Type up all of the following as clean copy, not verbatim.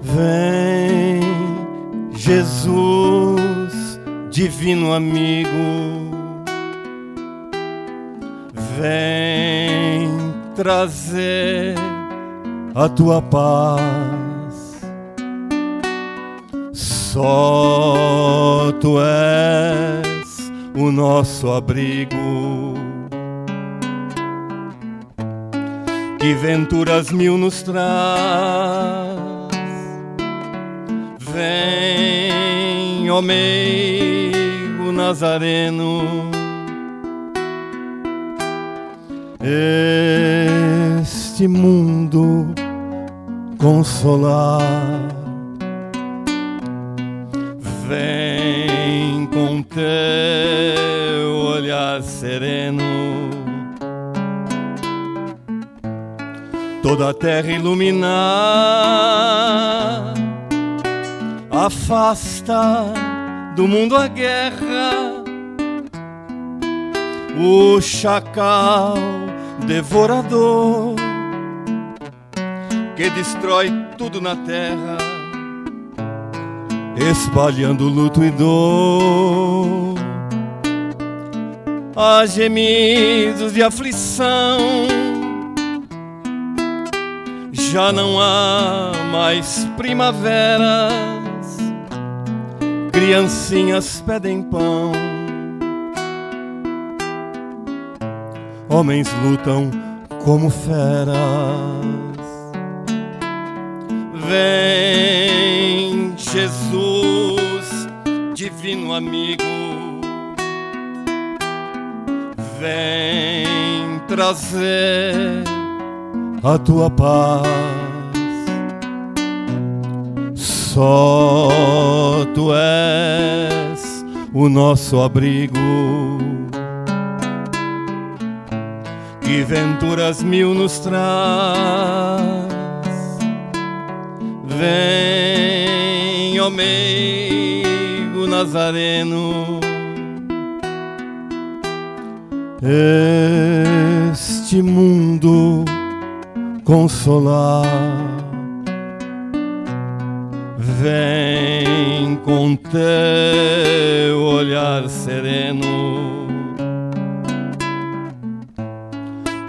Vem, Jesus, divino amigo, vem trazer a tua paz. Só tu és o nosso abrigo, que venturas mil nos traz. Vem, ó meigo nazareno, este mundo consolar. Vem com teu olhar sereno, toda a terra iluminar. Afasta do mundo a guerra, o chacal devorador que destrói tudo na terra, espalhando luto e dor. Há gemidos de aflição, já não há mais primaveras, criancinhas pedem pão, homens lutam como feras. Vem, Jesus, divino amigo, vem trazer a tua paz. Só tu és o nosso abrigo, que venturas mil nos traz. Vem, ó meigo nazareno, este mundo consolar. Vem com teu olhar sereno,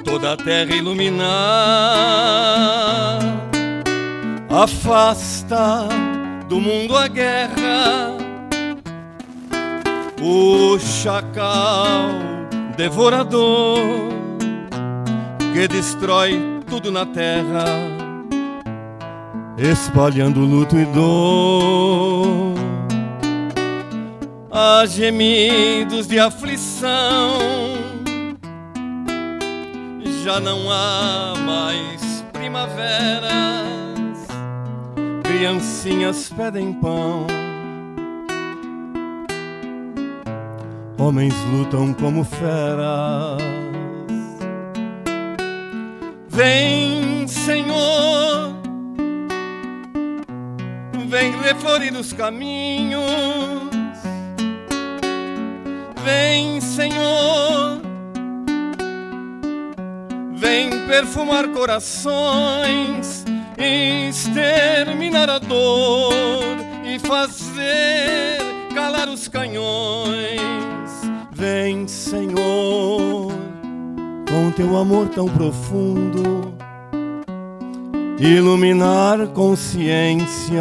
toda a terra iluminar. Afasta do mundo a guerra, o chacal devorador que destrói tudo na terra, espalhando luto e dor. Há gemidos de aflição, já não há mais primaveras, criancinhas pedem pão, homens lutam como feras. Vem, Senhor, vem reflorir os caminhos. Vem, Senhor, vem perfumar corações, exterminar a dor e fazer calar os canhões. Vem, Senhor, com teu amor tão profundo, iluminar consciências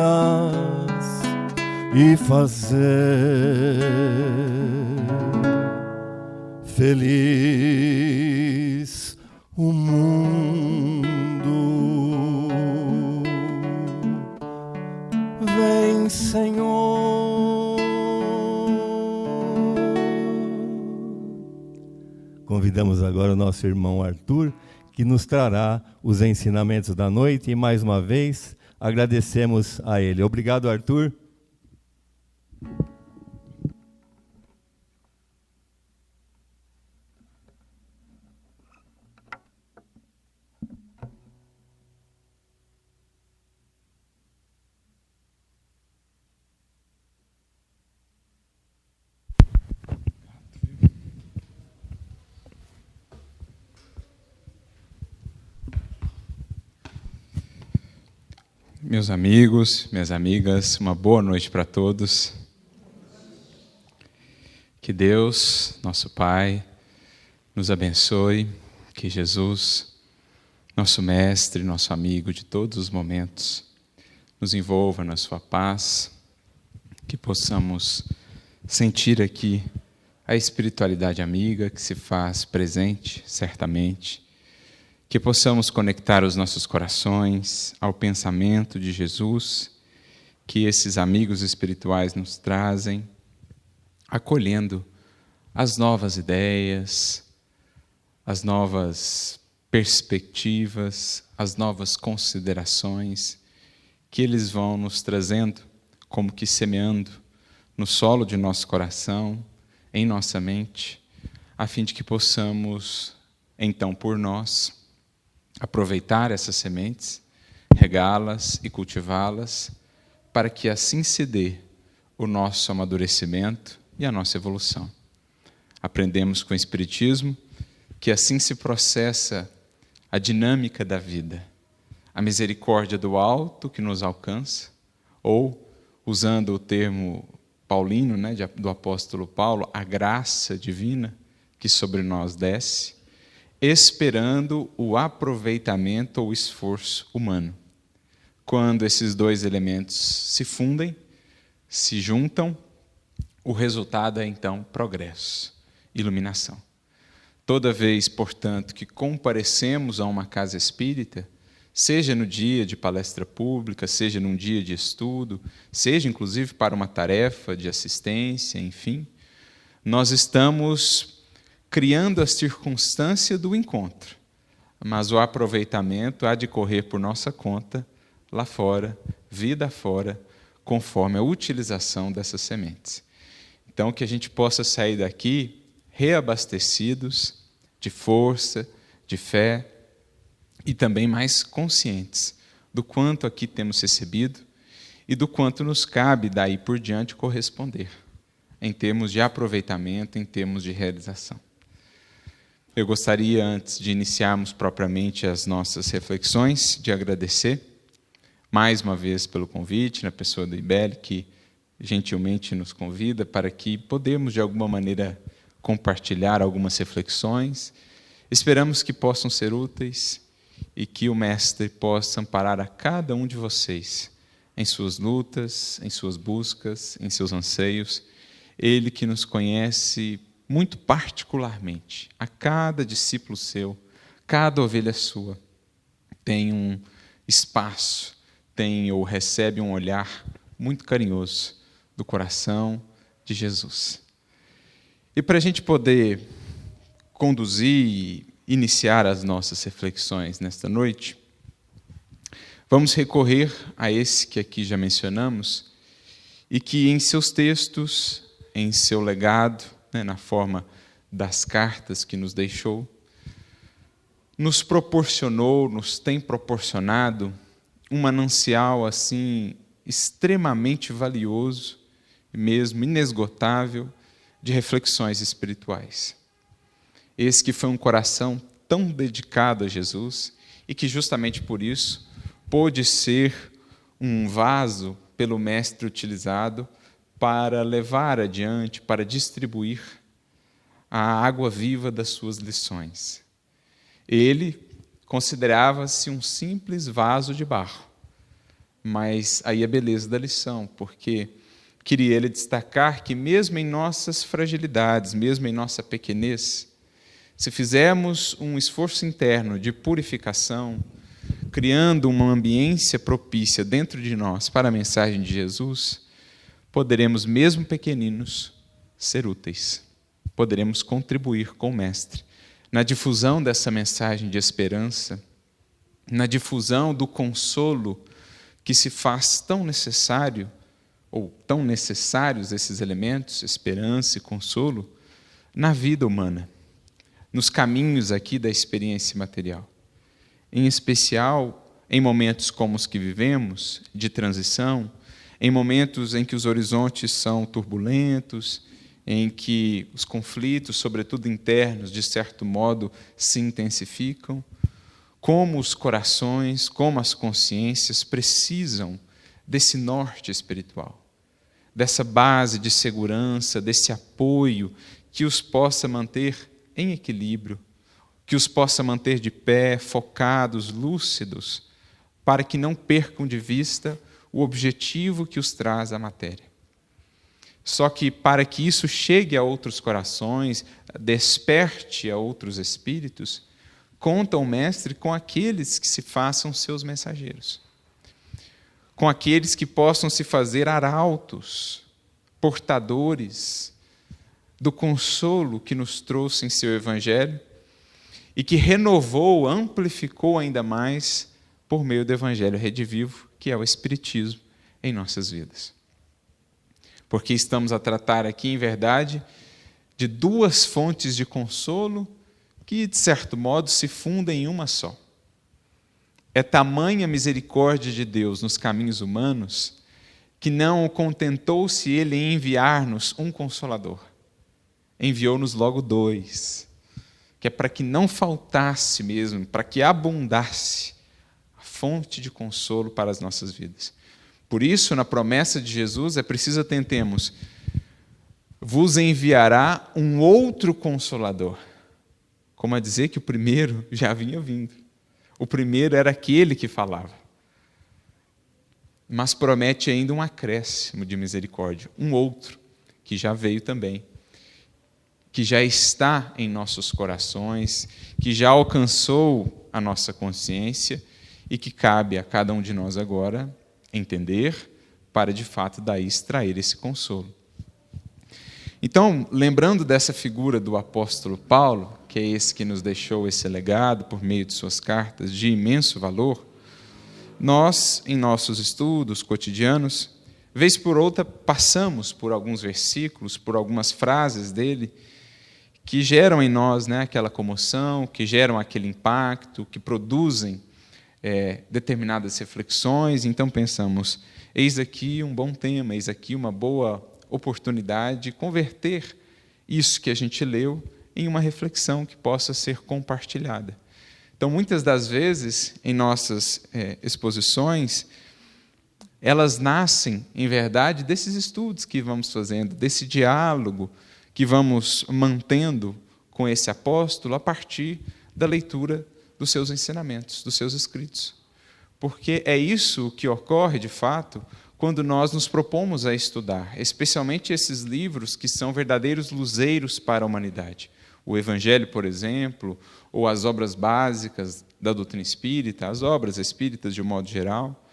e fazer feliz o mundo. Vem, Senhor. Convidamos agora o nosso irmão Arthur, que nos trará os ensinamentos da noite, e mais uma vez agradecemos a ele. Obrigado, Arthur. Meus amigos, minhas amigas, uma boa noite para todos. Que Deus, nosso Pai, nos abençoe, que Jesus, nosso Mestre, nosso amigo de todos os momentos, nos envolva na sua paz, que possamos sentir aqui a espiritualidade amiga que se faz presente, certamente, que possamos conectar os nossos corações ao pensamento de Jesus, que esses amigos espirituais nos trazem, acolhendo as novas ideias, as novas perspectivas, as novas considerações que eles vão nos trazendo, como que semeando no solo de nosso coração, em nossa mente, a fim de que possamos, então, por nós, aproveitar essas sementes, regá-las e cultivá-las, para que assim se dê o nosso amadurecimento e a nossa evolução. Aprendemos com o Espiritismo que assim se processa a dinâmica da vida, a misericórdia do alto que nos alcança, ou, usando o termo paulino, do apóstolo Paulo, a graça divina que sobre nós desce, esperando o aproveitamento ou esforço humano. Quando esses dois elementos se fundem, se juntam, o resultado é, então, progresso, iluminação. Toda vez, portanto, que comparecemos a uma casa espírita, seja no dia de palestra pública, seja num dia de estudo, seja, inclusive, para uma tarefa de assistência, enfim, nós estamos criando a circunstância do encontro, mas o aproveitamento há de correr por nossa conta, lá fora, vida fora, conforme a utilização dessas sementes. Então, que a gente possa sair daqui reabastecidos de força, de fé e também mais conscientes do quanto aqui temos recebido e do quanto nos cabe daí por diante corresponder, em termos de aproveitamento, em termos de realização. Eu gostaria, antes de iniciarmos propriamente as nossas reflexões, de agradecer mais uma vez pelo convite, na pessoa do Ibele, que gentilmente nos convida para que podemos, de alguma maneira, compartilhar algumas reflexões. Esperamos que possam ser úteis e que o Mestre possa amparar a cada um de vocês em suas lutas, em suas buscas, em seus anseios. Ele que nos conhece muito particularmente, a cada discípulo seu, cada ovelha sua, tem um espaço, tem ou recebe um olhar muito carinhoso do coração de Jesus. E para a gente poder conduzir e iniciar as nossas reflexões nesta noite, vamos recorrer a esse que aqui já mencionamos e que em seus textos, em seu legado, na forma das cartas que nos deixou, nos proporcionou, nos tem proporcionado um manancial assim extremamente valioso, mesmo inesgotável, de reflexões espirituais. Esse que foi um coração tão dedicado a Jesus e que justamente por isso pôde ser um vaso pelo Mestre utilizado para levar adiante, para distribuir a água viva das suas lições. Ele considerava-se um simples vaso de barro, mas aí a beleza da lição, porque queria ele destacar que mesmo em nossas fragilidades, mesmo em nossa pequenez, se fizermos um esforço interno de purificação, criando uma ambiência propícia dentro de nós para a mensagem de Jesus, poderemos, mesmo pequeninos, ser úteis. Poderemos contribuir com o Mestre na difusão dessa mensagem de esperança, na difusão do consolo que se faz tão necessário, ou tão necessários esses elementos, esperança e consolo, na vida humana, nos caminhos aqui da experiência material. Em especial, em momentos como os que vivemos, de transição, em momentos em que os horizontes são turbulentos, em que os conflitos, sobretudo internos, de certo modo, se intensificam, como os corações, como as consciências precisam desse norte espiritual, dessa base de segurança, desse apoio que os possa manter em equilíbrio, que os possa manter de pé, focados, lúcidos, para que não percam de vista o objetivo que os traz à matéria. Só que para que isso chegue a outros corações, desperte a outros espíritos, conta o Mestre com aqueles que se façam seus mensageiros, com aqueles que possam se fazer arautos, portadores do consolo que nos trouxe em seu Evangelho e que renovou, amplificou ainda mais por meio do Evangelho redivivo, que é o Espiritismo, em nossas vidas. Porque estamos a tratar aqui, em verdade, de duas fontes de consolo que, de certo modo, se fundem em uma só. É tamanha misericórdia de Deus nos caminhos humanos que não contentou-se Ele em enviar-nos um Consolador. Enviou-nos logo dois, que é para que não faltasse mesmo, para que abundasse a fonte de consolo para as nossas vidas. Por isso, na promessa de Jesus, é preciso atentemos: vos enviará um outro Consolador. Como a dizer que o primeiro já vinha vindo. O primeiro era aquele que falava. Mas promete ainda um acréscimo de misericórdia, um outro, que já veio também, que já está em nossos corações, que já alcançou a nossa consciência e que cabe a cada um de nós agora entender para, de fato, daí extrair esse consolo. Então, lembrando dessa figura do apóstolo Paulo, que é esse que nos deixou esse legado por meio de suas cartas de imenso valor, nós, em nossos estudos cotidianos, vez por outra, passamos por alguns versículos, por algumas frases dele, que geram em nós, aquela comoção, que geram aquele impacto, que produzem determinadas reflexões. Então pensamos, eis aqui um bom tema, eis aqui uma boa oportunidade de converter isso que a gente leu em uma reflexão que possa ser compartilhada. Então, muitas das vezes, em nossas exposições, elas nascem, em verdade, desses estudos que vamos fazendo, desse diálogo que vamos mantendo com esse apóstolo a partir da leitura dos seus ensinamentos, dos seus escritos. Porque é isso que ocorre, de fato, quando nós nos propomos a estudar, especialmente esses livros que são verdadeiros luzeiros para a humanidade. O Evangelho, por exemplo, ou as obras básicas da doutrina espírita, as obras espíritas de um modo geral.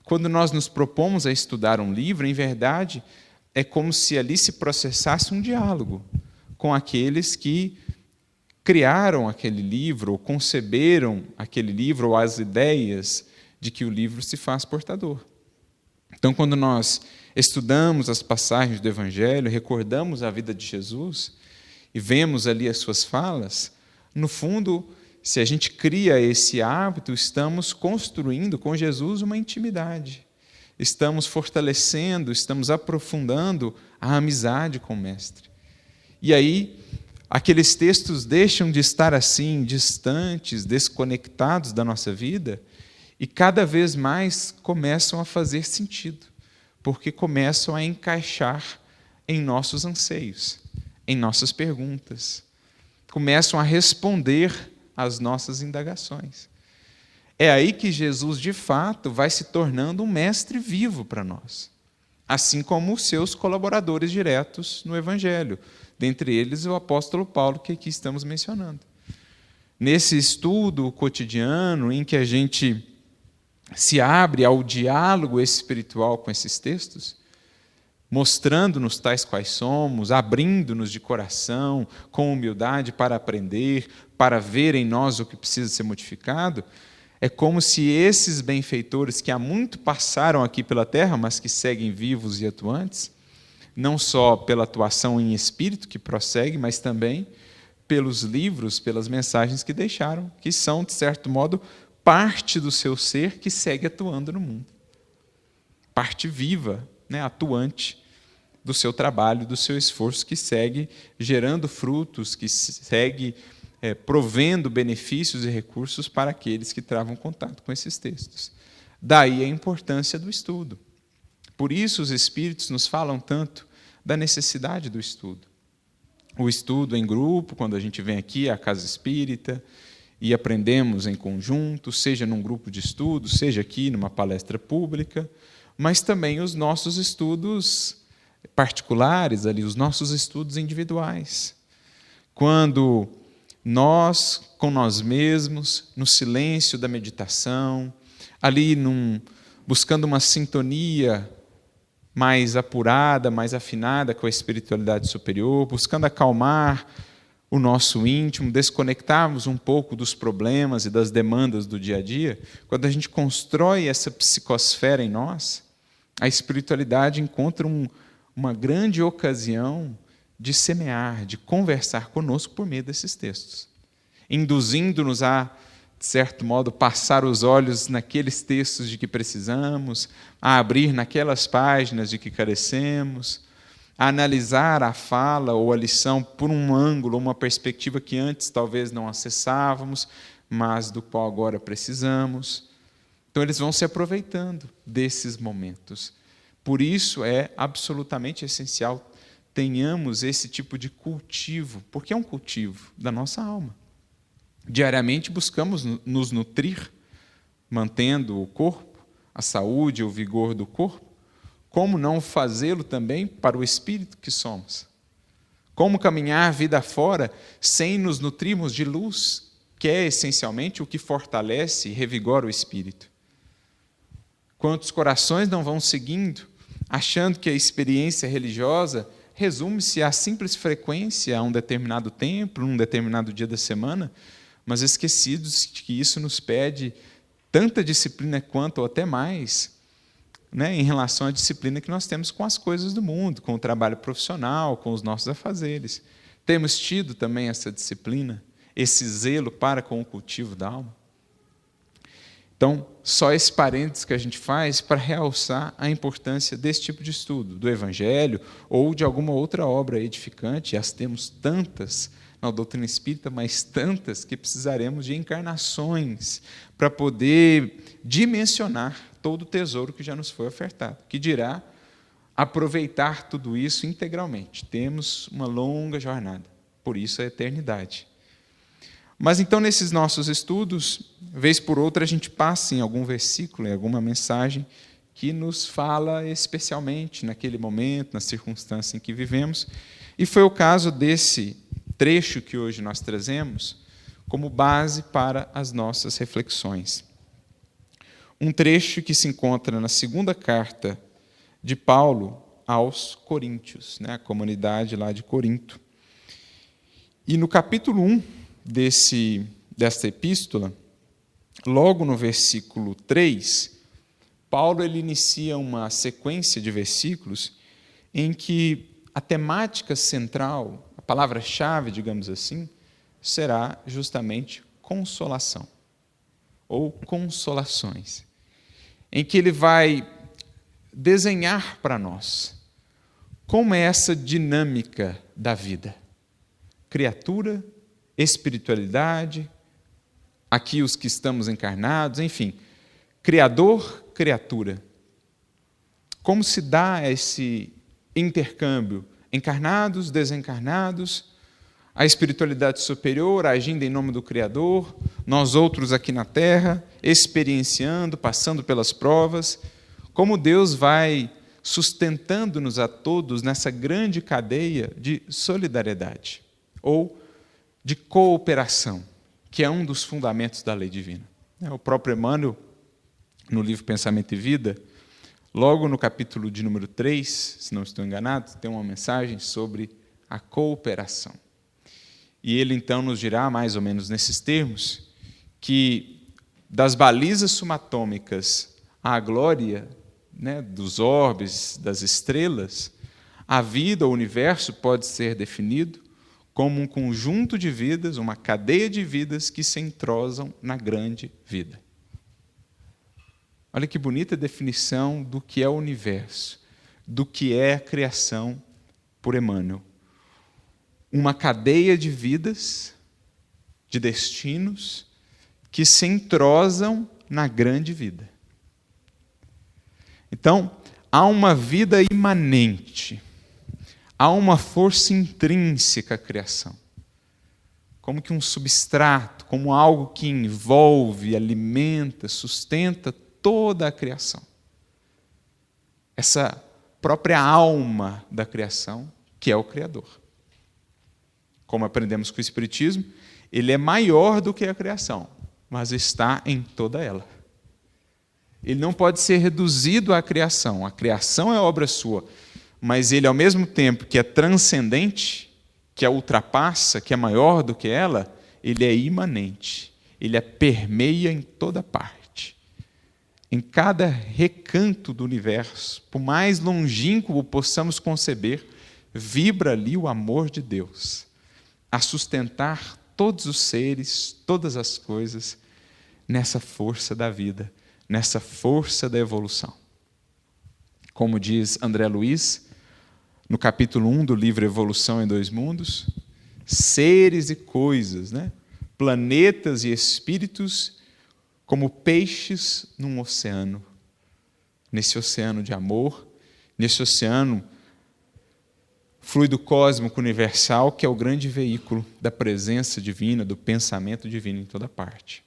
Quando nós nos propomos a estudar um livro, em verdade, é como se ali se processasse um diálogo com aqueles que criaram aquele livro, ou conceberam aquele livro, ou as ideias de que o livro se faz portador. Então, quando nós estudamos as passagens do Evangelho, recordamos a vida de Jesus e vemos ali as suas falas, no fundo, se a gente cria esse hábito, estamos construindo com Jesus uma intimidade. Estamos fortalecendo, estamos aprofundando a amizade com o Mestre. E aí, aqueles textos deixam de estar assim, distantes, desconectados da nossa vida, e cada vez mais começam a fazer sentido, porque começam a encaixar em nossos anseios, em nossas perguntas, começam a responder às nossas indagações. É aí que Jesus, de fato, vai se tornando um mestre vivo para nós, assim como os seus colaboradores diretos no Evangelho, dentre eles o apóstolo Paulo, que aqui estamos mencionando. Nesse estudo cotidiano em que a gente se abre ao diálogo espiritual com esses textos, mostrando-nos tais quais somos, abrindo-nos de coração, com humildade para aprender, para ver em nós o que precisa ser modificado, é como se esses benfeitores que há muito passaram aqui pela terra, mas que seguem vivos e atuantes, não só pela atuação em espírito que prossegue, mas também pelos livros, pelas mensagens que deixaram, que são, de certo modo, parte do seu ser que segue atuando no mundo. Parte viva, atuante do seu trabalho, do seu esforço, que segue gerando frutos, que segue provendo benefícios e recursos para aqueles que travam contato com esses textos. Daí a importância do estudo. Por isso os Espíritos nos falam tanto da necessidade do estudo. O estudo em grupo, quando a gente vem aqui à Casa Espírita e aprendemos em conjunto, seja num grupo de estudo, seja aqui numa palestra pública, mas também os nossos estudos particulares, ali, os nossos estudos individuais. Quando nós, com nós mesmos, no silêncio da meditação, ali buscando uma sintonia mais apurada, mais afinada com a espiritualidade superior, buscando acalmar o nosso íntimo, desconectarmos um pouco dos problemas e das demandas do dia a dia, quando a gente constrói essa psicosfera em nós, a espiritualidade encontra uma grande ocasião de semear, de conversar conosco por meio desses textos, induzindo-nos a, de certo modo, passar os olhos naqueles textos de que precisamos, a abrir naquelas páginas de que carecemos, a analisar a fala ou a lição por um ângulo, uma perspectiva que antes talvez não acessávamos, mas do qual agora precisamos. Então, eles vão se aproveitando desses momentos. Por isso, é absolutamente essencial tenhamos esse tipo de cultivo, porque é um cultivo da nossa alma. Diariamente buscamos nos nutrir, mantendo o corpo, a saúde, o vigor do corpo. Como não fazê-lo também para o espírito que somos? Como caminhar a vida fora sem nos nutrirmos de luz, que é essencialmente o que fortalece e revigora o espírito? Quantos corações não vão seguindo, achando que a experiência religiosa resume-se à simples frequência a um determinado tempo, num determinado dia da semana, mas esquecidos de que isso nos pede tanta disciplina quanto, ou até mais, em relação à disciplina que nós temos com as coisas do mundo, com o trabalho profissional, com os nossos afazeres. Temos tido também essa disciplina, esse zelo para com o cultivo da alma? Então, só esse parênteses que a gente faz para realçar a importância desse tipo de estudo, do Evangelho ou de alguma outra obra edificante, e as temos tantas na doutrina espírita, mas tantas que precisaremos de encarnações para poder dimensionar todo o tesouro que já nos foi ofertado, que dirá aproveitar tudo isso integralmente. Temos uma longa jornada, por isso a eternidade. Mas então, nesses nossos estudos, vez por outra, a gente passa em algum versículo, em alguma mensagem, que nos fala especialmente naquele momento, na circunstância em que vivemos. E foi o caso desse trecho que hoje nós trazemos como base para as nossas reflexões. Um trecho que se encontra na segunda carta de Paulo aos Coríntios, a comunidade lá de Corinto. E no capítulo 1 desta epístola, logo no versículo 3, Paulo ele inicia uma sequência de versículos em que a temática central, a palavra-chave, digamos assim, será justamente consolação, ou consolações, em que ele vai desenhar para nós como é essa dinâmica da vida. Criatura, espiritualidade, aqui os que estamos encarnados, enfim, Criador, criatura. Como se dá esse intercâmbio? Encarnados, desencarnados, a espiritualidade superior agindo em nome do Criador, nós outros aqui na Terra, experienciando, passando pelas provas, como Deus vai sustentando-nos a todos nessa grande cadeia de solidariedade, ou de cooperação, que é um dos fundamentos da lei divina. O próprio Emmanuel, no livro Pensamento e Vida, logo no capítulo de número 3, se não estou enganado, tem uma mensagem sobre a cooperação. E ele então nos dirá, mais ou menos nesses termos, que das balizas sumatômicas à glória dos orbes, das estrelas, a vida, o universo pode ser definido como um conjunto de vidas, uma cadeia de vidas que se entrosam na grande vida. Olha que bonita definição do que é o universo, do que é a criação por Emmanuel. Uma cadeia de vidas de destinos que se entrosam na grande vida. Então, há uma vida imanente, há uma força intrínseca à criação, como que um substrato, como algo que envolve, alimenta, sustenta toda a criação. Essa própria alma da criação, que é o Criador. Como aprendemos com o Espiritismo, ele é maior do que a criação, mas está em toda ela. Ele não pode ser reduzido à criação. A criação é obra sua, mas ele, ao mesmo tempo que é transcendente, que a ultrapassa, que é maior do que ela, ele é imanente. Ele a permeia em toda parte. Em cada recanto do universo, por mais longínquo possamos conceber, vibra ali o amor de Deus, a sustentar todos os seres, todas as coisas, nessa força da vida, nessa força da evolução. Como diz André Luiz, no capítulo 1 do livro Evolução em Dois Mundos, seres e coisas, planetas e espíritos, como peixes num oceano, nesse oceano de amor, nesse oceano fluido cósmico universal, que é o grande veículo da presença divina, do pensamento divino em toda parte.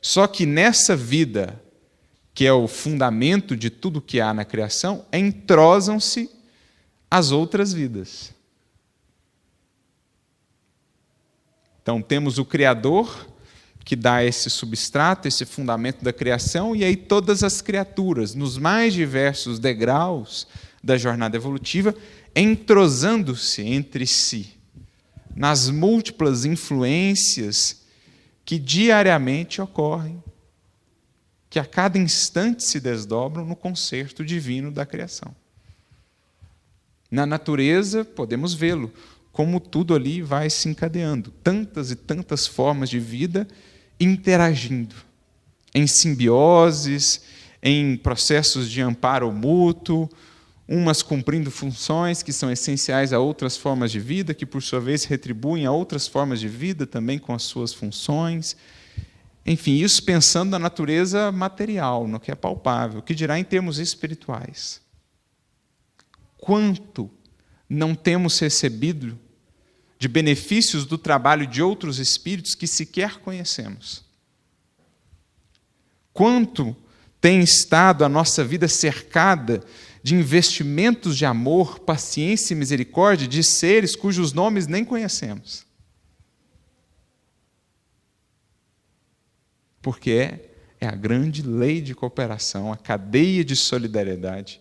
Só que nessa vida, que é o fundamento de tudo que há na criação, entrosam-se as outras vidas. Então, temos o Criador, que dá esse substrato, esse fundamento da criação, e aí todas as criaturas, nos mais diversos degraus da jornada evolutiva, entrosando-se entre si, nas múltiplas influências que diariamente ocorrem, que a cada instante se desdobram no concerto divino da criação. Na natureza, podemos vê-lo, como tudo ali vai se encadeando, tantas e tantas formas de vida interagindo, em simbioses, em processos de amparo mútuo, umas cumprindo funções que são essenciais a outras formas de vida, que por sua vez retribuem a outras formas de vida também com as suas funções. Enfim, isso pensando na natureza material, no que é palpável, que dirá em termos espirituais. Quanto não temos recebido de benefícios do trabalho de outros espíritos que sequer conhecemos? Quanto tem estado a nossa vida cercada de investimentos de amor, paciência e misericórdia de seres cujos nomes nem conhecemos? Porque é a grande lei de cooperação, a cadeia de solidariedade,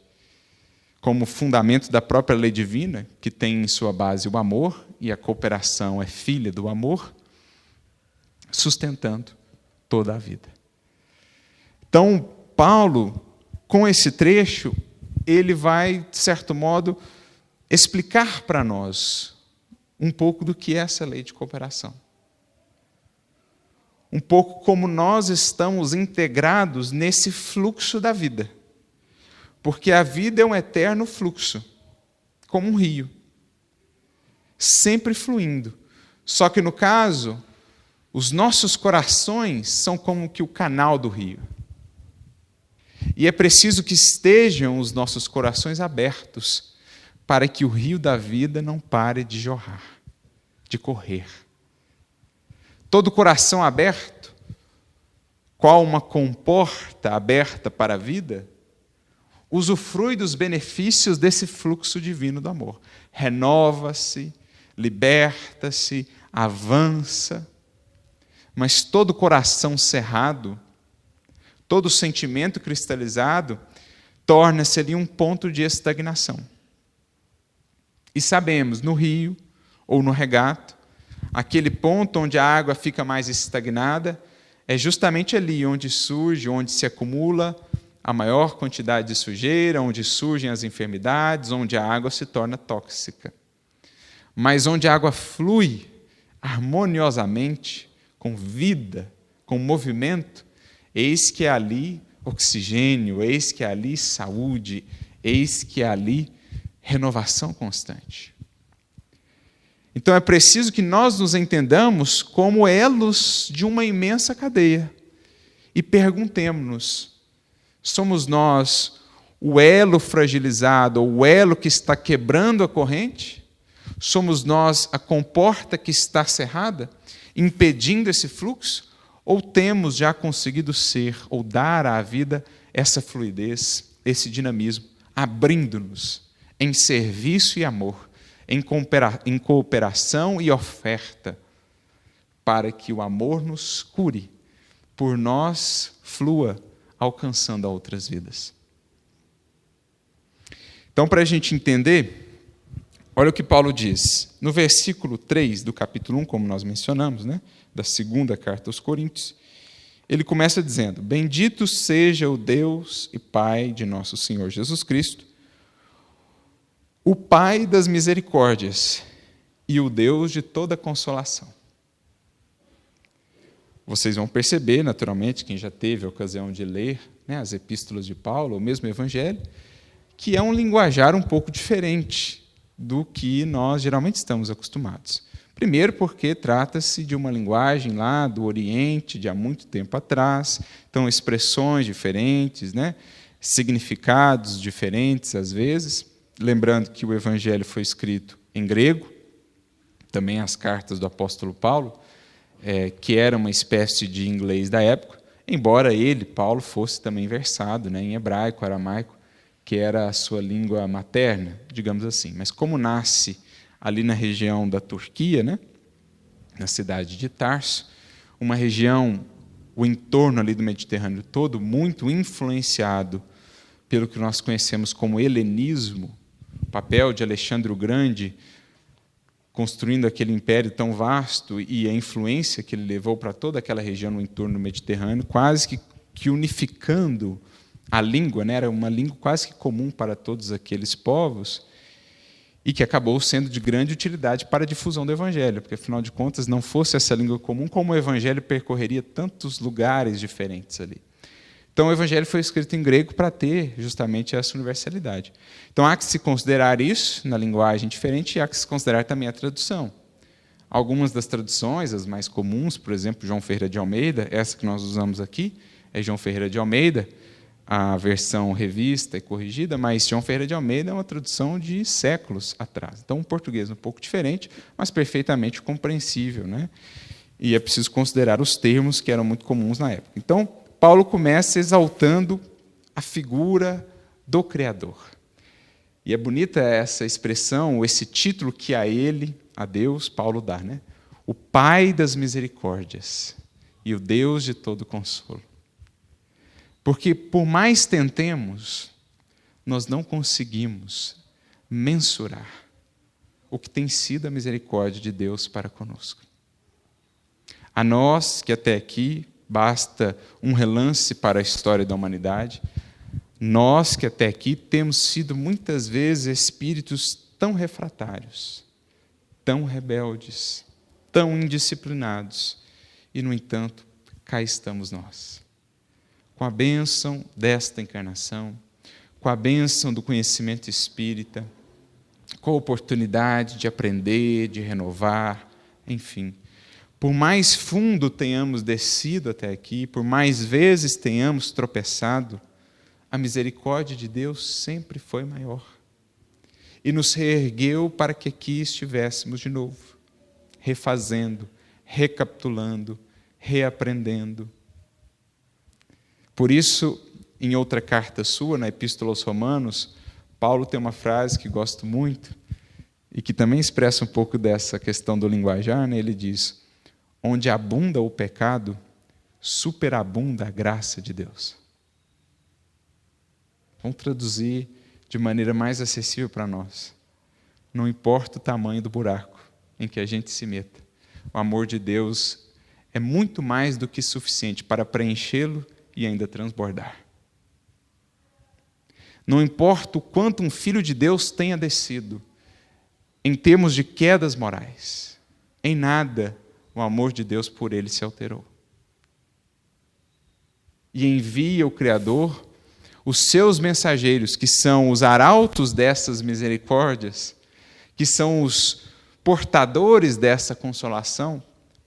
como fundamento da própria lei divina, que tem em sua base o amor, e a cooperação é filha do amor, sustentando toda a vida. Então, Paulo, com esse trecho, ele vai, de certo modo, explicar para nós um pouco do que é essa lei de cooperação. Um pouco como nós estamos integrados nesse fluxo da vida. Porque a vida é um eterno fluxo, como um rio, sempre fluindo. Só que, no caso, os nossos corações são como que o canal do rio. E é preciso que estejam os nossos corações abertos para que o rio da vida não pare de jorrar, de correr. Todo coração aberto, qual uma comporta aberta para a vida, usufrui dos benefícios desse fluxo divino do amor. Renova-se, liberta-se, avança. Mas todo coração cerrado, todo sentimento cristalizado, torna-se ali um ponto de estagnação. E sabemos, no rio ou no regato, aquele ponto onde a água fica mais estagnada, é justamente ali onde surge, onde se acumula a maior quantidade de sujeira, onde surgem as enfermidades, onde a água se torna tóxica. Mas onde a água flui harmoniosamente, com vida, com movimento, eis que é ali oxigênio, eis que é ali saúde, eis que é ali renovação constante. Então é preciso que nós nos entendamos como elos de uma imensa cadeia e perguntemos-nos: somos nós o elo fragilizado, o elo que está quebrando a corrente? Somos nós a comporta que está cerrada, impedindo esse fluxo? Ou temos já conseguido ser ou dar à vida essa fluidez, esse dinamismo, abrindo-nos em serviço e amor, em cooperação e oferta, para que o amor nos cure, por nós flua, alcançando a outras vidas. Então, para a gente entender, olha o que Paulo diz. No versículo 3 do capítulo 1, como nós mencionamos, né, da segunda carta aos Coríntios, ele começa dizendo: bendito seja o Deus e Pai de nosso Senhor Jesus Cristo, o Pai das misericórdias e o Deus de toda consolação. Vocês vão perceber, naturalmente, quem já teve a ocasião de ler, né, as epístolas de Paulo, ou mesmo o Evangelho, que é um linguajar um pouco diferente do que nós geralmente estamos acostumados. Primeiro porque trata-se de uma linguagem lá do Oriente, de há muito tempo atrás, então expressões diferentes, né, significados diferentes às vezes. Lembrando que o Evangelho foi escrito em grego, também as cartas do apóstolo Paulo, que era uma espécie de inglês da época, embora ele, Paulo, fosse também versado, né, em hebraico, aramaico, que era a sua língua materna, digamos assim. Mas como nasce ali na região da Turquia, né, na cidade de Tarso, uma região, o entorno ali do Mediterrâneo todo, muito influenciado pelo que nós conhecemos como helenismo, o papel de Alexandre o Grande, construindo aquele império tão vasto e a influência que ele levou para toda aquela região no entorno do Mediterrâneo, quase que unificando a língua, né? Era uma língua quase que comum para todos aqueles povos e que acabou sendo de grande utilidade para a difusão do Evangelho, porque, afinal de contas, não fosse essa língua comum, como o Evangelho percorreria tantos lugares diferentes ali. Então, o Evangelho foi escrito em grego para ter justamente essa universalidade. Então, há que se considerar isso na linguagem diferente e há que se considerar também a tradução. Algumas das traduções, as mais comuns, por exemplo, João Ferreira de Almeida, essa que nós usamos aqui é João Ferreira de Almeida, a versão revista e corrigida, mas João Ferreira de Almeida é uma tradução de séculos atrás. Então, um português um pouco diferente, mas perfeitamente compreensível, né? E é preciso considerar os termos que eram muito comuns na época. Então, Paulo começa exaltando a figura do Criador. E é bonita essa expressão, esse título que a ele, a Deus, Paulo dá, né? O Pai das misericórdias e o Deus de todo consolo. Porque, por mais tentemos, nós não conseguimos mensurar o que tem sido a misericórdia de Deus para conosco. A nós, que até aqui basta um relance para a história da humanidade, nós que até aqui temos sido muitas vezes espíritos tão refratários, tão rebeldes, tão indisciplinados, e, no entanto, cá estamos nós. Com a bênção desta encarnação, com a bênção do conhecimento espírita, com a oportunidade de aprender, de renovar, enfim. Por mais fundo tenhamos descido até aqui, por mais vezes tenhamos tropeçado, a misericórdia de Deus sempre foi maior. E nos reergueu para que aqui estivéssemos de novo, refazendo, recapitulando, reaprendendo. Por isso, em outra carta sua, na Epístola aos Romanos, Paulo tem uma frase que gosto muito e que também expressa um pouco dessa questão do linguajar, né? Ele diz: onde abunda o pecado, superabunda a graça de Deus. Vamos traduzir de maneira mais acessível para nós. Não importa o tamanho do buraco em que a gente se meta, o amor de Deus é muito mais do que suficiente para preenchê-lo e ainda transbordar. Não importa o quanto um filho de Deus tenha descido, em termos de quedas morais, em nada o amor de Deus por ele se alterou. E envia o Criador os seus mensageiros, que são os arautos dessas misericórdias, que são os portadores dessa consolação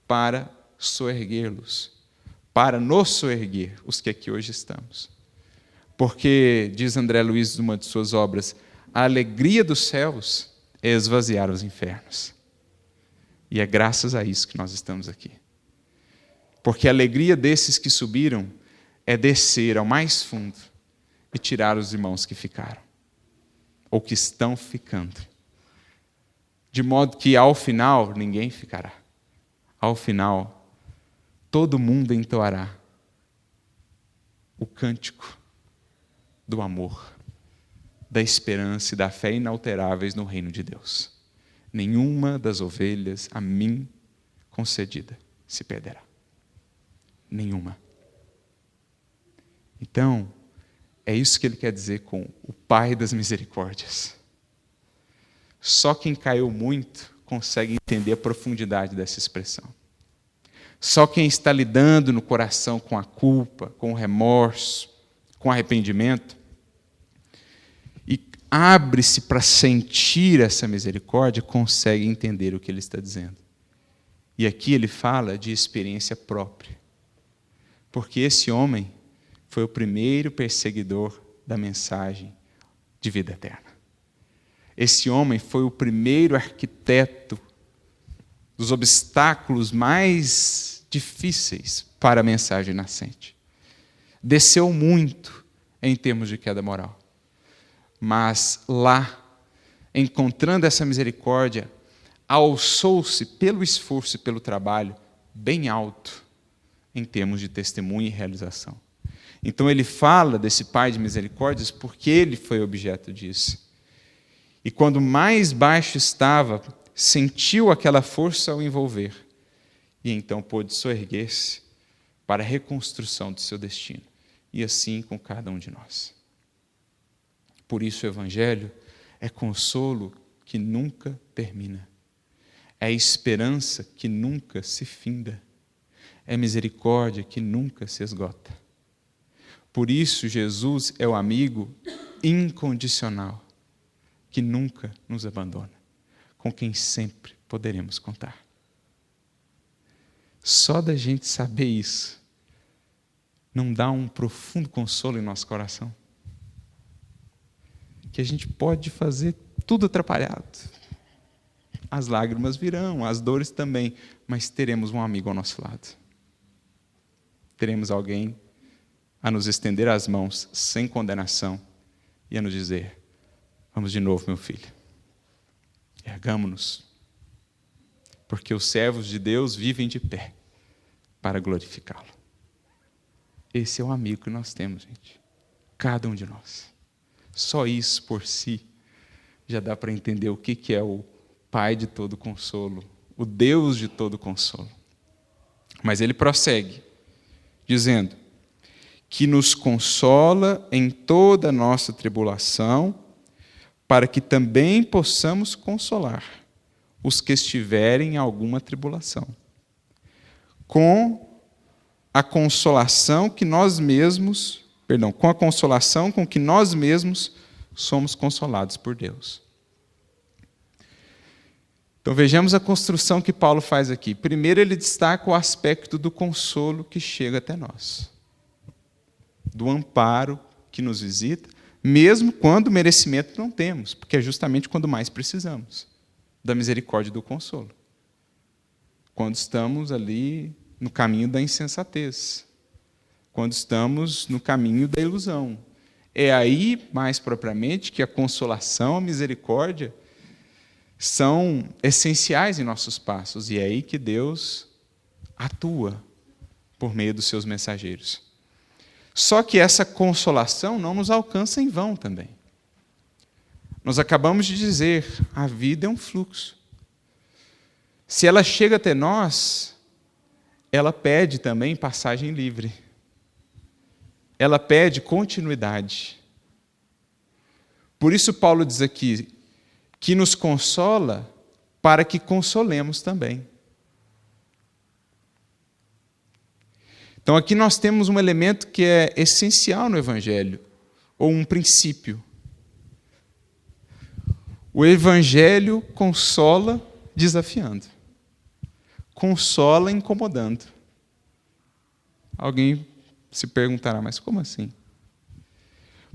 para soerguê-los, para nos soerguer, os que aqui hoje estamos. Porque, diz André Luiz numa de suas obras, a alegria dos céus é esvaziar os infernos. E é graças a isso que nós estamos aqui. Porque a alegria desses que subiram é descer ao mais fundo e tirar os irmãos que ficaram, ou que estão ficando. De modo que, ao final, ninguém ficará. Ao final, todo mundo entoará o cântico do amor, da esperança e da fé inalteráveis no reino de Deus. Nenhuma das ovelhas a mim concedida se perderá. Nenhuma. Então, é isso que ele quer dizer com o Pai das misericórdias. Só quem caiu muito consegue entender a profundidade dessa expressão. Só quem está lidando no coração com a culpa, com o remorso, com o arrependimento, e abre-se para sentir essa misericórdia, consegue entender o que ele está dizendo. E aqui ele fala de experiência própria. Porque esse homem foi o primeiro perseguidor da mensagem de vida eterna. Esse homem foi o primeiro arquiteto dos obstáculos mais difíceis para a mensagem nascente. Desceu muito em termos de queda moral. Mas lá, encontrando essa misericórdia, alçou-se pelo esforço e pelo trabalho bem alto em termos de testemunho e realização. Então ele fala desse Pai de misericórdias porque ele foi objeto disso. E quando mais baixo estava, sentiu aquela força ao envolver. E então pôde soerguer-se para a reconstrução do seu destino. E assim com cada um de nós. Por isso o Evangelho é consolo que nunca termina. É esperança que nunca se finda. É misericórdia que nunca se esgota. Por isso Jesus é o amigo incondicional, que nunca nos abandona, com quem sempre poderemos contar. Só da gente saber isso, não dá um profundo consolo em nosso coração? Que a gente pode fazer tudo atrapalhado. As lágrimas virão, as dores também, mas teremos um amigo ao nosso lado. Teremos alguém a nos estender as mãos sem condenação e a nos dizer: vamos de novo, meu filho. Ergamo-nos, porque os servos de Deus vivem de pé para glorificá-lo. Esse é o amigo que nós temos, gente. Cada um de nós. Só isso por si já dá para entender o que é o Pai de todo consolo, o Deus de todo consolo. Mas ele prossegue, dizendo que nos consola em toda a nossa tribulação, para que também possamos consolar os que estiverem em alguma tribulação, com a consolação que nós mesmos, com a consolação com que nós mesmos somos consolados por Deus. Então vejamos a construção que Paulo faz aqui. Primeiro ele destaca o aspecto do consolo que chega até nós, do amparo que nos visita, mesmo quando merecimento não temos, porque é justamente quando mais precisamos da misericórdia e do consolo. Quando estamos ali no caminho da insensatez, quando estamos no caminho da ilusão. É aí, mais propriamente, que a consolação, a misericórdia são essenciais em nossos passos, e é aí que Deus atua por meio dos seus mensageiros. Só que essa consolação não nos alcança em vão também. Nós acabamos de dizer, a vida é um fluxo. Se ela chega até nós, ela pede também passagem livre. Ela pede continuidade. Por isso Paulo diz aqui, que nos consola para que consolemos também. Então aqui nós temos um elemento que é essencial no Evangelho, ou um princípio. O Evangelho consola desafiando. Consola incomodando. Alguém se perguntará, mas como assim?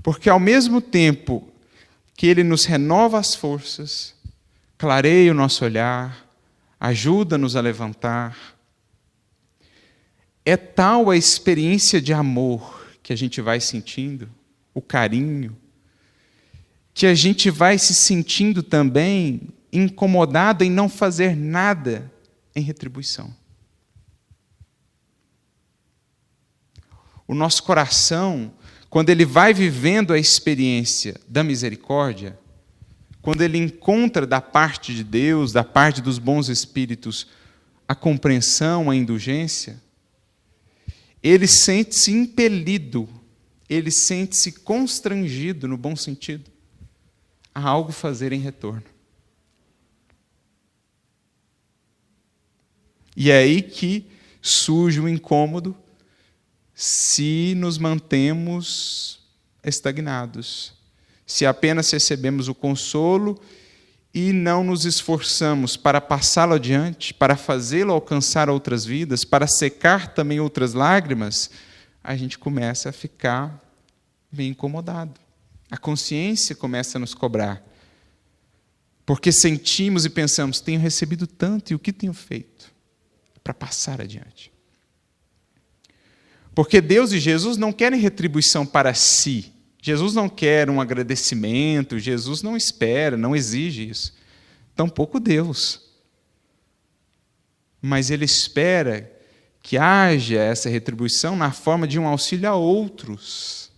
Porque ao mesmo tempo que Ele nos renova as forças, clareia o nosso olhar, ajuda-nos a levantar, é tal a experiência de amor que a gente vai sentindo, o carinho, que a gente vai se sentindo também incomodado em não fazer nada em retribuição. O nosso coração, quando ele vai vivendo a experiência da misericórdia, quando ele encontra da parte de Deus, da parte dos bons espíritos, a compreensão, a indulgência, ele sente-se impelido, ele sente-se constrangido, no bom sentido, a algo fazer em retorno. E é aí que surge o incômodo se nos mantemos estagnados, se apenas recebemos o consolo e não nos esforçamos para passá-lo adiante, para fazê-lo alcançar outras vidas, para secar também outras lágrimas, a gente começa a ficar bem incomodado. A consciência começa a nos cobrar. Porque sentimos e pensamos, tenho recebido tanto e o que tenho feito para passar adiante? Porque Deus e Jesus não querem retribuição para si. Jesus não quer um agradecimento, Jesus não espera, não exige isso. Tampouco Deus. Mas Ele espera que haja essa retribuição na forma de um auxílio a outros.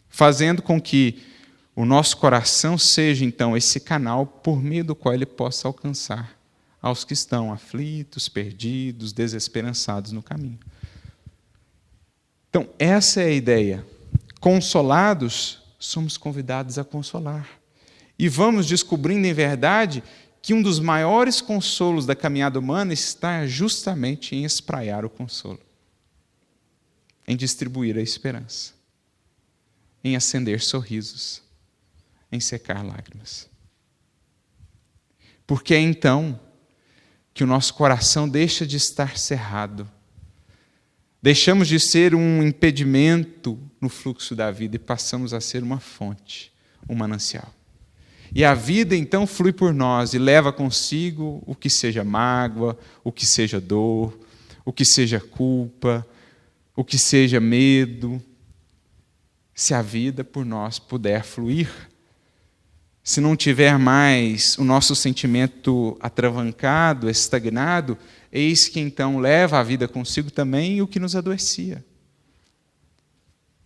Fazendo com que o nosso coração seja, então, esse canal por meio do qual Ele possa alcançar aos que estão aflitos, perdidos, desesperançados no caminho. Então, essa é a ideia. Consolados, somos convidados a consolar. E vamos descobrindo, em verdade, que um dos maiores consolos da caminhada humana está justamente em espraiar o consolo, em distribuir a esperança, em acender sorrisos, em secar lágrimas. Porque é então que o nosso coração deixa de estar cerrado. Deixamos de ser um impedimento no fluxo da vida e passamos a ser uma fonte, um manancial. E a vida então flui por nós e leva consigo o que seja mágoa, o que seja dor, o que seja culpa, o que seja medo. Se a vida por nós puder fluir, se não tiver mais o nosso sentimento atravancado, estagnado, eis que então leva a vida consigo também o que nos adoecia.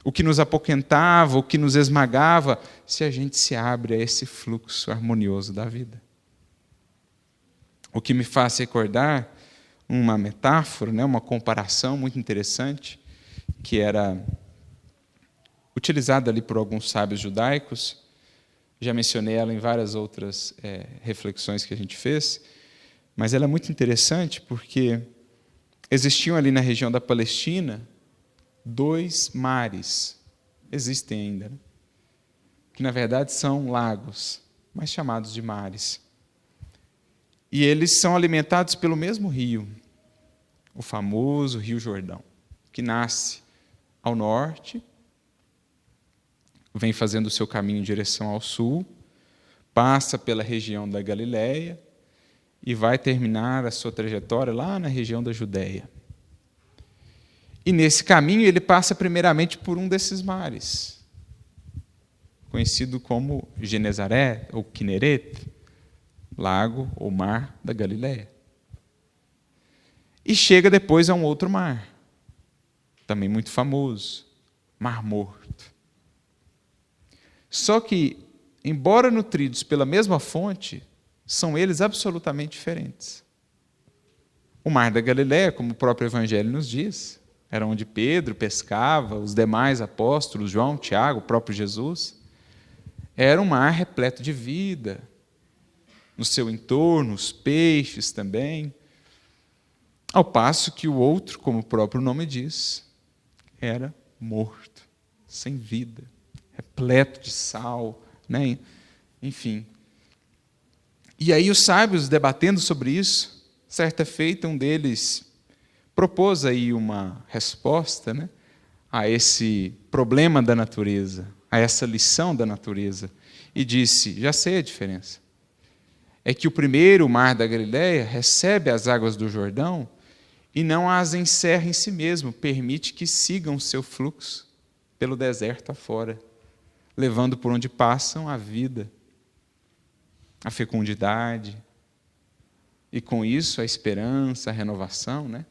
O que nos apoquentava, o que nos esmagava, se a gente se abre a esse fluxo harmonioso da vida. O que me faz recordar uma metáfora, uma comparação muito interessante, que era utilizada ali por alguns sábios judaicos. Já mencionei ela em várias outras reflexões que a gente fez, mas ela é muito interessante porque existiam ali na região da Palestina 2 mares, existem ainda, que na verdade são lagos, mas chamados de mares. E eles são alimentados pelo mesmo rio, o famoso Rio Jordão, que nasce ao norte, vem fazendo o seu caminho em direção ao sul, passa pela região da Galileia e vai terminar a sua trajetória lá na região da Judéia. E nesse caminho ele passa primeiramente por um desses mares, conhecido como Genezaré ou Quinerete, lago ou mar da Galileia. E chega depois a um outro mar, também muito famoso, Mar Morto. Só que, embora nutridos pela mesma fonte, são eles absolutamente diferentes. O Mar da Galileia, como o próprio Evangelho nos diz, era onde Pedro pescava, os demais apóstolos, João, Tiago, o próprio Jesus. Era um mar repleto de vida, no seu entorno, os peixes também. Ao passo que o outro, como o próprio nome diz, era morto, sem vida, repleto de sal, enfim. E aí os sábios, debatendo sobre isso, certa feita, um deles propôs aí uma resposta, né, a esse problema da natureza, a essa lição da natureza, e disse: já sei a diferença. É que o primeiro, o mar da Galileia, recebe as águas do Jordão e não as encerra em si mesmo, permite que sigam o seu fluxo pelo deserto afora, levando por onde passam a vida, a fecundidade, e com isso a esperança, a renovação, né?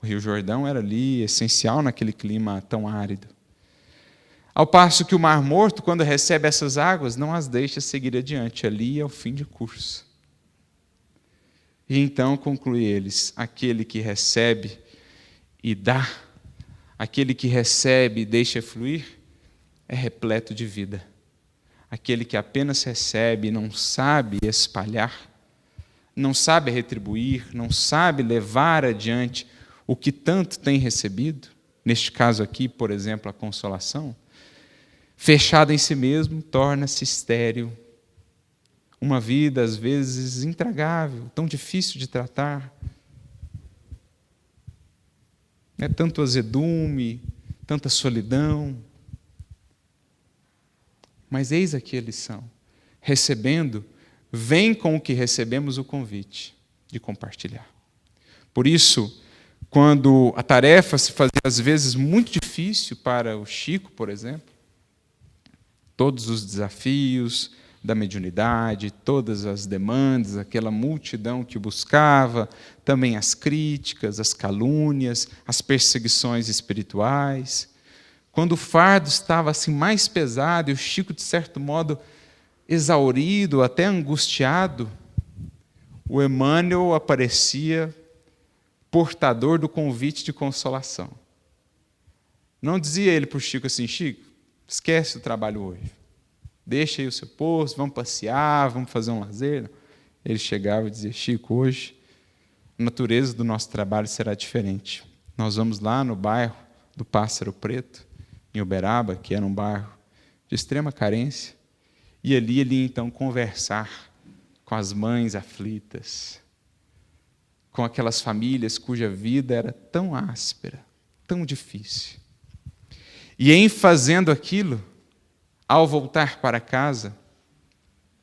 O Rio Jordão era ali essencial naquele clima tão árido. Ao passo que o Mar Morto, quando recebe essas águas, não as deixa seguir adiante, ali é o fim de curso. E então, conclui eles, aquele que recebe e dá, aquele que recebe e deixa fluir, é repleto de vida. Aquele que apenas recebe e não sabe espalhar, não sabe retribuir, não sabe levar adiante o que tanto tem recebido, neste caso aqui, por exemplo, a consolação, fechado em si mesmo, torna-se estéril. Uma vida, às vezes, intragável, tão difícil de tratar. Tanto azedume, tanta solidão. Mas eis aqui a lição. Recebendo, vem com o que recebemos o convite de compartilhar. Por isso, quando a tarefa se fazia, às vezes, muito difícil para o Chico, por exemplo, todos os desafios da mediunidade, todas as demandas, aquela multidão que o buscava, também as críticas, as calúnias, as perseguições espirituais. Quando o fardo estava assim mais pesado e o Chico, de certo modo, exaurido, até angustiado, o Emmanuel aparecia portador do convite de consolação. Não dizia ele para o Chico assim: Chico, esquece o trabalho hoje. Deixa aí o seu posto, vamos passear, vamos fazer um lazer. Ele chegava e dizia: Chico, hoje a natureza do nosso trabalho será diferente. Nós vamos lá no bairro do Pássaro Preto, em Uberaba, que era um bairro de extrema carência, e ali ele ia então conversar com as mães aflitas, com aquelas famílias cuja vida era tão áspera, tão difícil. E em fazendo aquilo, ao voltar para casa,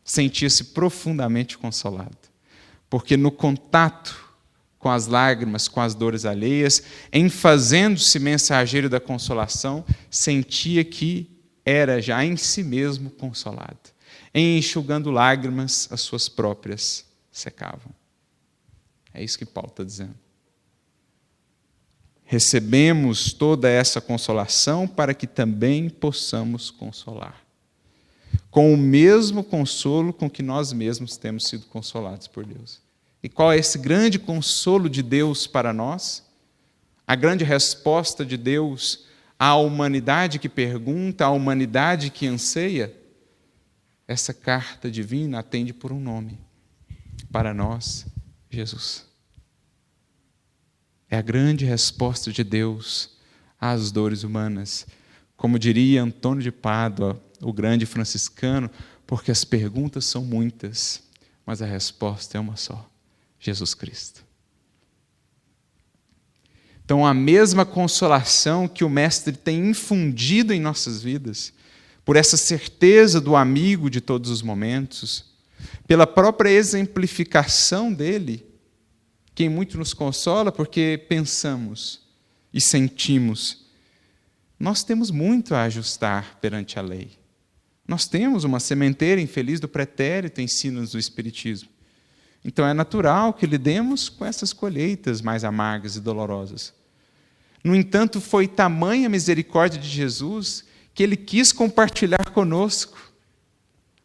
sentia-se profundamente consolado, porque no contato com as lágrimas, com as dores alheias, em fazendo-se mensageiro da consolação, sentia que era já em si mesmo consolado. Em enxugando lágrimas, as suas próprias secavam. É isso que Paulo está dizendo. Recebemos toda essa consolação para que também possamos consolar. Com o mesmo consolo com que nós mesmos temos sido consolados por Deus. E qual é esse grande consolo de Deus para nós? A grande resposta de Deus à humanidade que pergunta, à humanidade que anseia? Essa carta divina atende por um nome. Para nós, Jesus. É a grande resposta de Deus às dores humanas. Como diria Antônio de Pádua, o grande franciscano, porque as perguntas são muitas, mas a resposta é uma só: Jesus Cristo. Então, a mesma consolação que o Mestre tem infundido em nossas vidas, por essa certeza do amigo de todos os momentos, pela própria exemplificação dele, quem muito nos consola, porque pensamos e sentimos, nós temos muito a ajustar perante a lei. Nós temos uma sementeira infeliz do pretérito, ensinos do Espiritismo. Então é natural que lidemos com essas colheitas mais amargas e dolorosas. No entanto, foi tamanha a misericórdia de Jesus que ele quis compartilhar conosco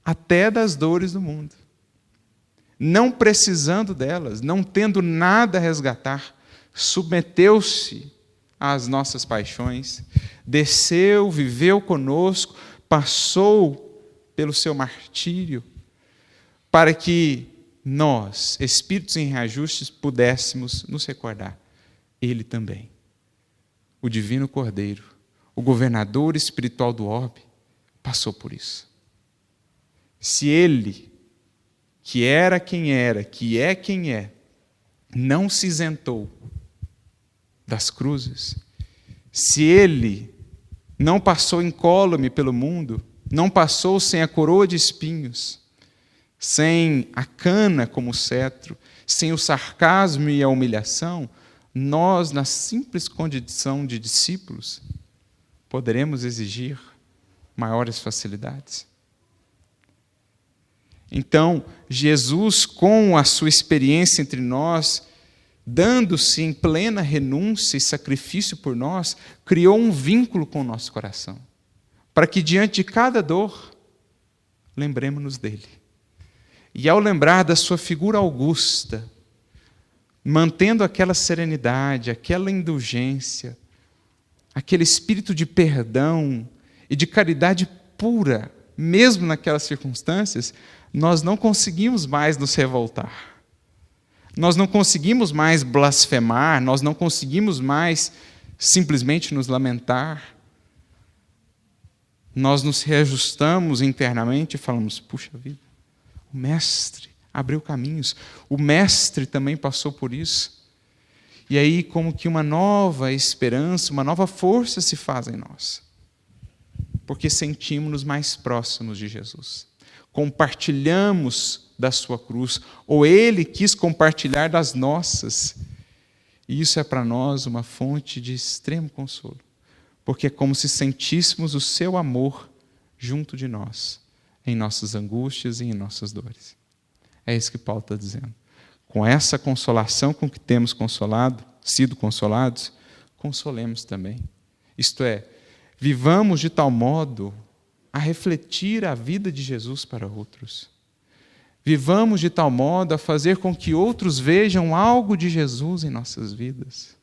até das dores do mundo. Não precisando delas, não tendo nada a resgatar, submeteu-se às nossas paixões, desceu, viveu conosco, passou pelo seu martírio, para que nós, espíritos em reajustes, pudéssemos nos recordar. Ele também, o Divino Cordeiro, o governador espiritual do orbe, passou por isso. Se Ele, que era, que é quem é, não se isentou das cruzes, se Ele não passou incólume pelo mundo, não passou sem a coroa de espinhos, sem a cana como cetro, sem o sarcasmo e a humilhação, nós, na simples condição de discípulos, poderemos exigir maiores facilidades. Então, Jesus, com a sua experiência entre nós, dando-se em plena renúncia e sacrifício por nós, criou um vínculo com o nosso coração, para que diante de cada dor, lembremos-nos dele. E ao lembrar da sua figura augusta, mantendo aquela serenidade, aquela indulgência, aquele espírito de perdão e de caridade pura, mesmo naquelas circunstâncias, nós não conseguimos mais nos revoltar. Nós não conseguimos mais blasfemar, nós não conseguimos mais simplesmente nos lamentar. Nós nos reajustamos internamente e falamos, puxa vida, o Mestre abriu caminhos, o Mestre também passou por isso. E aí como que uma nova esperança, uma nova força se faz em nós. Porque sentimos-nos mais próximos de Jesus. Compartilhamos da sua cruz, ou Ele quis compartilhar das nossas. E isso é para nós uma fonte de extremo consolo, porque é como se sentíssemos o seu amor junto de nós, em nossas angústias e em nossas dores. É isso que Paulo está dizendo. Com essa consolação com que temos sido consolados, consolemos também. Isto é, vivamos de tal modo a refletir a vida de Jesus para outros. Vivamos de tal modo a fazer com que outros vejam algo de Jesus em nossas vidas.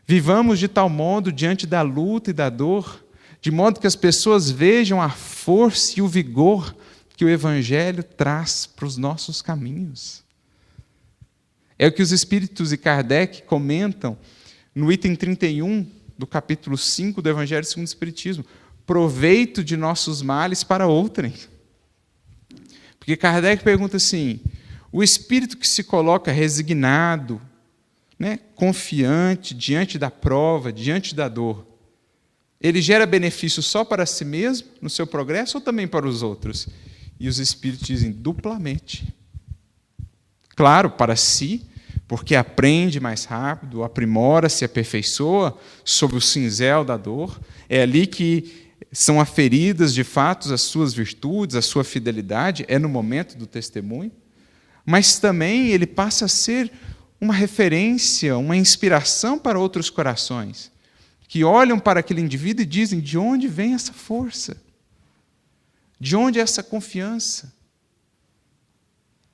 Vivamos de tal modo diante da luta e da dor, de modo que as pessoas vejam a força e o vigor que o Evangelho traz para os nossos caminhos. É o que os Espíritos e Kardec comentam no item 31 do capítulo 5 do Evangelho segundo o Espiritismo. Proveito de nossos males para outrem. Porque Kardec pergunta assim, o espírito que se coloca resignado, confiante diante da prova, diante da dor, ele gera benefício só para si mesmo, no seu progresso, ou também para os outros? E os espíritos dizem duplamente. Claro, para si, porque aprende mais rápido, aprimora, se aperfeiçoa sob o cinzel da dor. É ali que são aferidas, de fato, as suas virtudes, a sua fidelidade, é no momento do testemunho. Mas também ele passa a ser uma referência, uma inspiração para outros corações, que olham para aquele indivíduo e dizem, de onde vem essa força? De onde é essa confiança?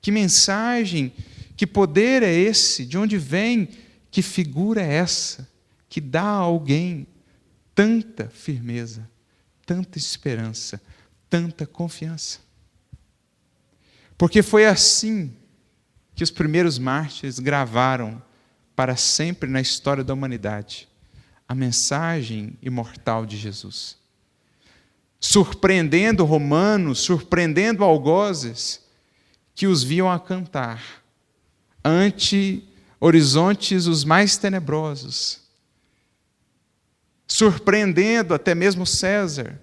Que mensagem, que poder é esse? De onde vem? Que figura é essa? Que dá a alguém tanta firmeza, tanta esperança, tanta confiança. Porque foi assim que os primeiros mártires gravaram para sempre na história da humanidade a mensagem imortal de Jesus. Surpreendendo romanos, surpreendendo algozes que os viam a cantar ante horizontes os mais tenebrosos, surpreendendo até mesmo César,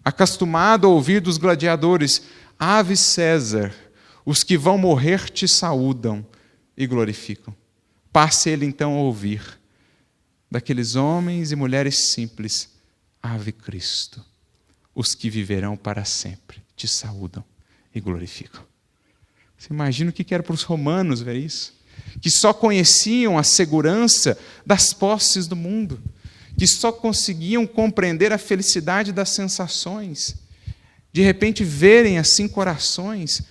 acostumado a ouvir dos gladiadores, Ave César, os que vão morrer te saúdam e glorificam. Passe ele então a ouvir daqueles homens e mulheres simples, Ave Cristo, os que viverão para sempre te saúdam e glorificam. Você imagina o que era para os romanos ver isso? Que só conheciam a segurança das posses do mundo, que só conseguiam compreender a felicidade das sensações, de repente verem assim corações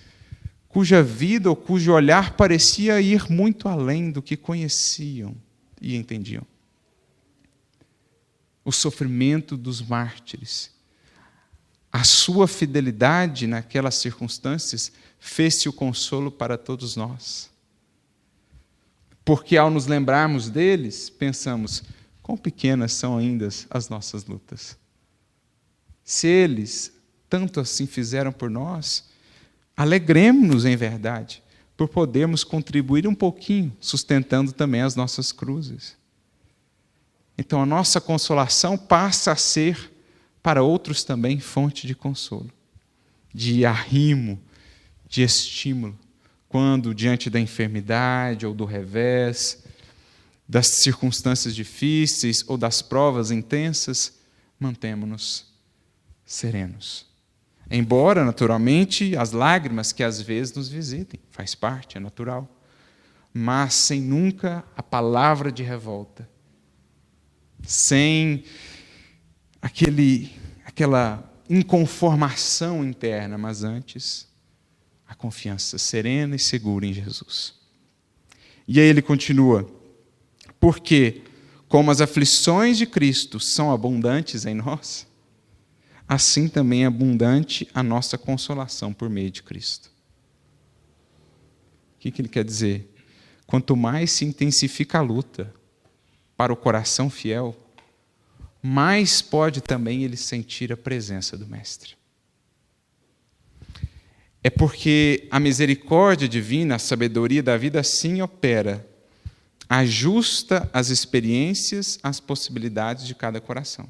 cuja vida ou cujo olhar parecia ir muito além do que conheciam e entendiam. O sofrimento dos mártires, a sua fidelidade naquelas circunstâncias fez-se o consolo para todos nós. Porque ao nos lembrarmos deles, pensamos, quão pequenas são ainda as nossas lutas. Se eles tanto assim fizeram por nós, alegremos-nos em verdade, por podermos contribuir um pouquinho, sustentando também as nossas cruzes. Então a nossa consolação passa a ser, para outros também, fonte de consolo, de arrimo, de estímulo, quando diante da enfermidade ou do revés, das circunstâncias difíceis ou das provas intensas, mantemos-nos serenos. Embora, naturalmente, as lágrimas que às vezes nos visitem, faz parte, é natural, mas sem nunca a palavra de revolta, sem aquela inconformação interna, mas antes a confiança serena e segura em Jesus. E aí ele continua, porque como as aflições de Cristo são abundantes em nós, assim também é abundante a nossa consolação por meio de Cristo. O que ele quer dizer? Quanto mais se intensifica a luta para o coração fiel, mais pode também ele sentir a presença do Mestre. É porque a misericórdia divina, a sabedoria da vida, assim opera, ajusta as experiências às possibilidades de cada coração.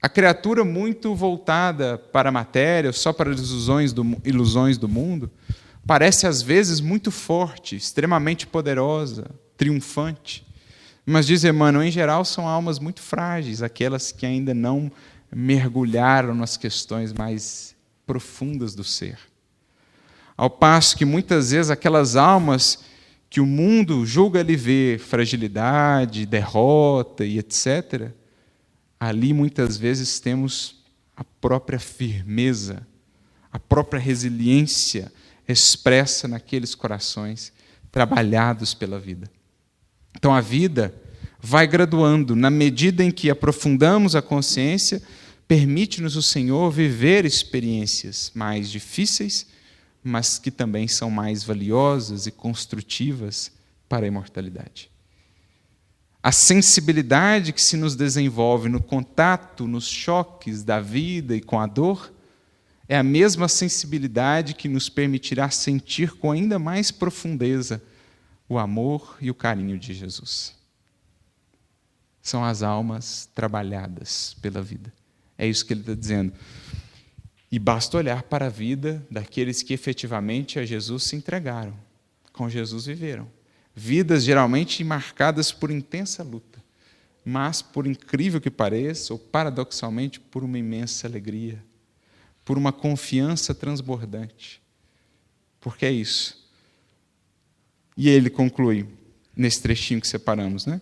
A criatura muito voltada para a matéria, só para as ilusões do mundo, parece às vezes muito forte, extremamente poderosa, triunfante. Mas, diz Emmanuel, em geral são almas muito frágeis, aquelas que ainda não mergulharam nas questões mais profundas do ser. Ao passo que muitas vezes aquelas almas que o mundo julga ali ver fragilidade, derrota e etc., ali muitas vezes temos a própria firmeza, a própria resiliência expressa naqueles corações trabalhados pela vida. Então a vida vai graduando, na medida em que aprofundamos a consciência, permite-nos o Senhor viver experiências mais difíceis, mas que também são mais valiosas e construtivas para a imortalidade. A sensibilidade que se nos desenvolve no contato, nos choques da vida e com a dor, é a mesma sensibilidade que nos permitirá sentir com ainda mais profundeza o amor e o carinho de Jesus. São as almas trabalhadas pela vida. É isso que ele está dizendo. E basta olhar para a vida daqueles que efetivamente a Jesus se entregaram, com Jesus viveram. Vidas geralmente marcadas por intensa luta, mas, por incrível que pareça, ou paradoxalmente, por uma imensa alegria, por uma confiança transbordante. Porque é isso. E ele conclui, nesse trechinho que separamos, né?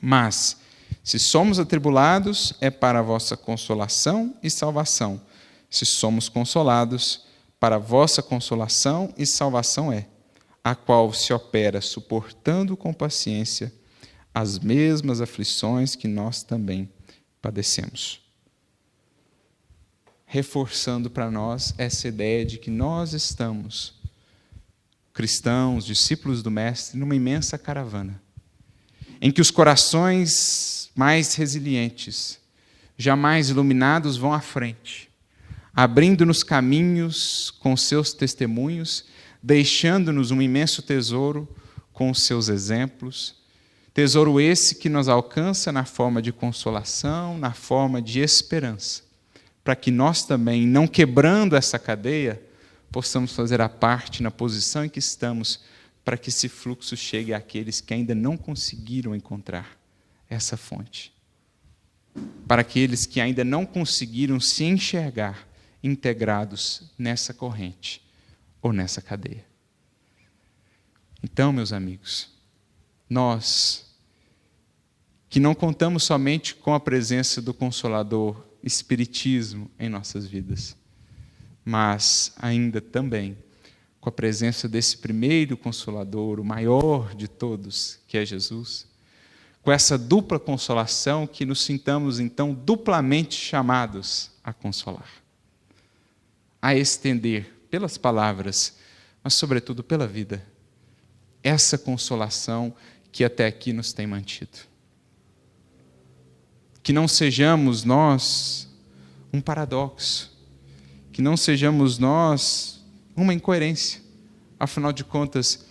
Mas, se somos atribulados, é para a vossa consolação e salvação. Se somos consolados, para a vossa consolação e salvação é, a qual se opera suportando com paciência as mesmas aflições que nós também padecemos. Reforçando para nós essa ideia de que nós estamos, cristãos, discípulos do Mestre, numa imensa caravana, em que os corações mais resilientes, jamais iluminados, vão à frente, abrindo-nos caminhos com seus testemunhos, deixando-nos um imenso tesouro com os seus exemplos, tesouro esse que nos alcança na forma de consolação, na forma de esperança, para que nós também, não quebrando essa cadeia, possamos fazer a parte na posição em que estamos, para que esse fluxo chegue àqueles que ainda não conseguiram encontrar essa fonte. Para aqueles que ainda não conseguiram se enxergar integrados nessa corrente ou nessa cadeia. Então, meus amigos, nós que não contamos somente com a presença do Consolador, Espiritismo em nossas vidas, mas ainda também com a presença desse primeiro Consolador, o maior de todos, que é Jesus, com essa dupla consolação que nos sintamos, então, duplamente chamados a consolar, a estender pelas palavras, mas, sobretudo, pela vida, essa consolação que até aqui nos tem mantido. Que não sejamos nós um paradoxo, que não sejamos nós uma incoerência. Afinal de contas,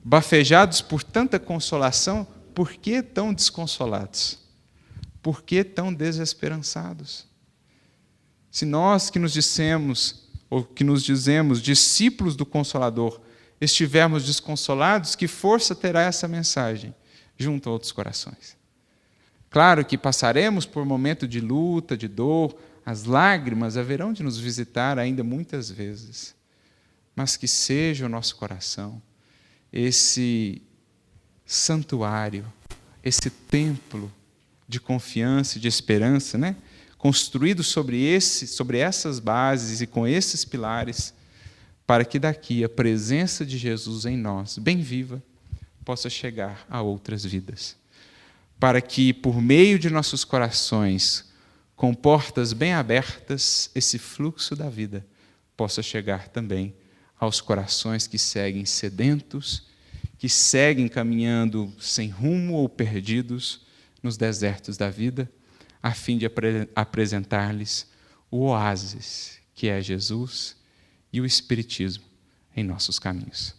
bafejados por tanta consolação, por que tão desconsolados? Por que tão desesperançados? Se nós que nos dissemos, ou que nos dizemos discípulos do Consolador, estivermos desconsolados, que força terá essa mensagem junto a outros corações? Claro que passaremos por momento de luta, de dor, as lágrimas haverão de nos visitar ainda muitas vezes, mas que seja o nosso coração esse santuário, esse templo de confiança e de esperança, né? Construído sobre essas bases e com esses pilares, para que daqui a presença de Jesus em nós, bem viva, possa chegar a outras vidas. Para que, por meio de nossos corações, com portas bem abertas, esse fluxo da vida possa chegar também aos corações que seguem sedentos, que seguem caminhando sem rumo ou perdidos nos desertos da vida, a fim de apresentar-lhes o oásis, que é Jesus e o Espiritismo em nossos caminhos.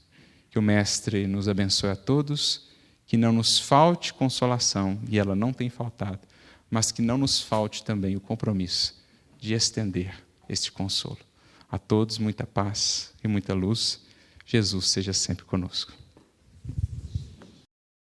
Que o Mestre nos abençoe a todos, que não nos falte consolação, e ela não tem faltado, mas que não nos falte também o compromisso de estender este consolo. A todos muita paz e muita luz. Jesus seja sempre conosco.